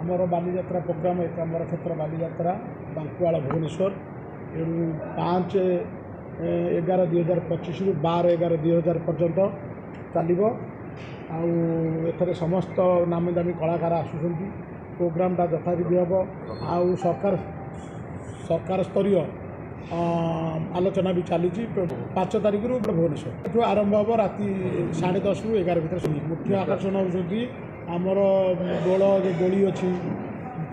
आमर बालीजात्रा प्रोग्राम एकाम्बर क्षेत्र बालीजात्रा बांकुआल भुवनेश्वर 5/11/2025 रु 12/11/2000 पर्यंत चलो आउ समस्त नामी दामी कलाकार आसुँच प्रोग्रामटा यथाविधि हम आउ सरकार स्तरीय आलोचना भी चली 5 तारिख भुवनेश्वर आरंभ हम राति 10:30 रु 11 भर मुख्य आकर्षण होती आमर दोल दोली अच्छी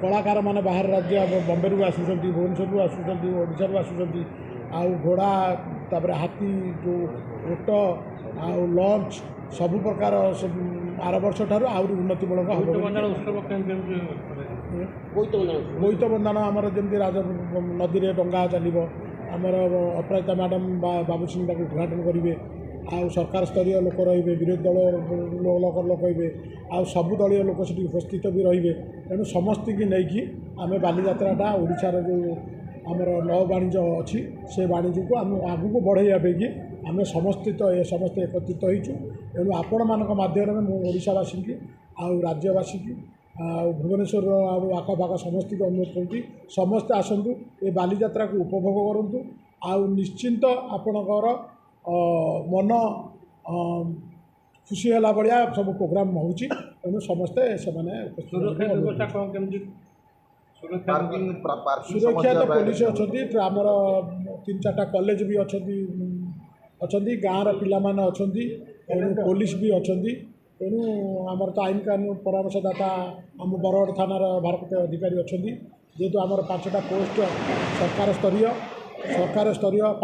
कलाकार माने बाहर राज्य बम्बे रु आसुँच भुवनेश्वर रु आसुँच ओडिशा रु आसुँच आउ घोड़ा तापर हाथी जो ओट आउ लंच सबु प्रकार आर वर्ष ठार आहरी उन्नतिमूलक हम बोईत बंधन आमर जमी राज नदी में डंगा चलो आमर अपराजिता मैडम बाबू सिंह उद्घाटन करेंगे आउ सरकार स्तरीय लोक रे विरोधी दल लोक रे आउ सबु दलीय लोक से उपस्थित भी रे तेणु समस्त की नहीं आम बालीजात्राटा ओडिशार जो आमर नौ वाणिज्य अच्छी से वाणिज्य को आम आगू को बढ़ाई कि आम समस्त एकत्रित होइछु तेणु आपण मान माध्यम ओडिशावासी की आउ राज्यवासी की भुवनेश्वर आखपाख समस्त को अनुरोध करुँच समस्ते आसतु ये बालीजात्रा को उपभोग करूँ आउ निश्चिंत आपणकर मन खुशी है भाया सब प्रोग्राम होची तेणु समस्ते से सुरक्षा तो पुलिस अच्छा आमर 3-4टा कॉलेज भी अच्छा गाँव पिला माने अच्छा तेणु पुलिस भी अच्छा तेणु आमर तो आईन कानून परामर्शदाता आम बरगढ़ थानार भारप्राप्त अधिकारी अच्छा जेहेतु आमर 5टा पोस्ट सरकार स्तरीय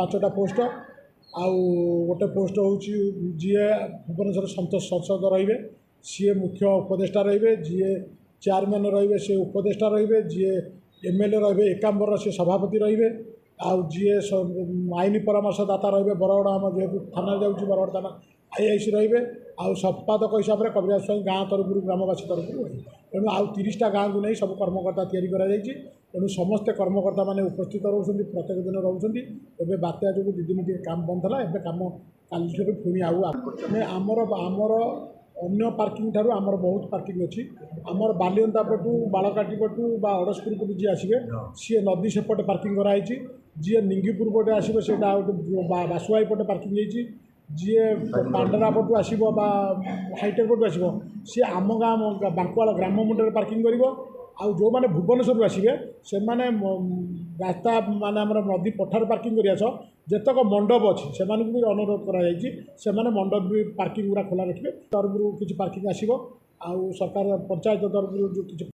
5टा पोस्ट आउ गोटे पोस्ट हूँ जी भुवनेश्वर संसद रे सी मुख्य उपदेष्टा रे जी चेयरमैन रे सी उपदेष्टा रे जी एमएलए रे एकाम्बर से सभापति रे आउ जी आईन परामर्शदाता रे बरगढ़ आम जेहेतु थाना जाऊँगी बरगढ़ थाना आईआईसी रे आउ संपादक हिसाब से कविराज स्वाई गाँव तरफ ग्रामवासी तरफ तेणु आउ 30टा गाँव को नहीं सब कर्मकर्ता तैयारी तेणु समस्ते कर्मकर्ता मैंने उपस्थित रोचे प्रत्येक दिन रोचे एवं बात्या जो 2 दिन काम बंद है एवं कम काली पुणी आमर अन्य पार्किंग ठारू आमर बहुत पार्किंग अच्छी आमर बालियंता पटू बालकाटी पटू बा अड़सपुर पटू जी आसवे सी नदी सेपटे पार्किंग कराई जी निंगीपुर पटे आसवे से बासुआई पटे पार्किंग होती जी पांडरा पटू आसो हाईटेक पटू आसो सी आम गाँव बांकुआल ग्राम मुंडे पार्किंग कर आउ जो मैंने भुवनेश्वर आसवे से मैंने रास्ता माने आमर नदी पठार पार्किंग कर जेतक मंडप अच्छी से भी अनुरोध कर मंडप भी पार्किंग गुड़ा खोला रखिए तरफ किसी पार्किंग आसो आउ सरकार पंचायत तरफ जो किसी